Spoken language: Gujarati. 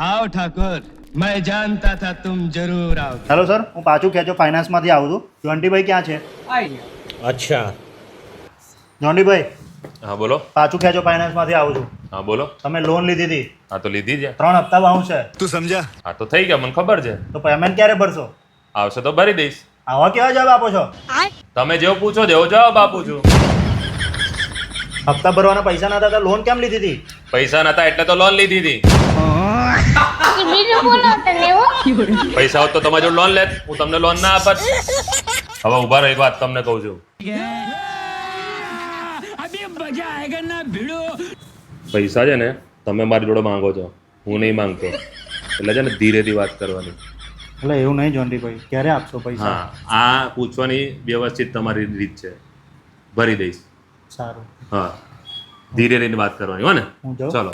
आओ ठाकुर मैं जानता था तुम जरूर आओगे હેલો સર, હું પાછું ખેંચો ફાઇનાન્સમાંથી આવું છું. જોન્ટીભાઈ ક્યાં છે? અચ્છા. જોન્ટીભાઈ હા બોલો. પાછું ખેંચો ફાઇનાન્સમાંથી આવું છું. હા બોલો. તમે લોન લીધી હતી, હા તો લીધી છે. 3 હપ્તા બાઉન્સ છે. तू समझा? હા તો થઈ ગયા, મને ખબર છે. તો પેમેન્ટ ક્યારે ભરશો? આવશે તો ભરી દઈશ. આવા કેવા જવાબ આપો છો? તમે જેવો પૂછો જેવો જવાબ આપું છું. હપ્તા ભરવાના પૈસા ના હતા તો લોન કેમ લીધી હતી? પૈસા નતા એટલે તો લોન લીધી હતી. બીજું બોલો તમે હો. પૈસા હોત તો તમારી જોડે લોન લેત, હું તમને લોન ના આપત. હવે ઉભા રહો, એક વાત તમને કહું છું. પૈસા છે ને તમે મારી જોડે માંગો છો, હું નહીં માંગતો. એટલે છે ને ધીરેથી વાત કરવાની. એટલે એવું નહીં જોન્ટીભાઈ, ક્યારે આપશો પૈસા? હા, આ પૂછવાની વ્યવસ્થિત તમારી રીત છે. ભરી દઈશ. સારું, હા, ધીરે રહીને વાત કરવાની હો ને. હું જાઉં? ચલો.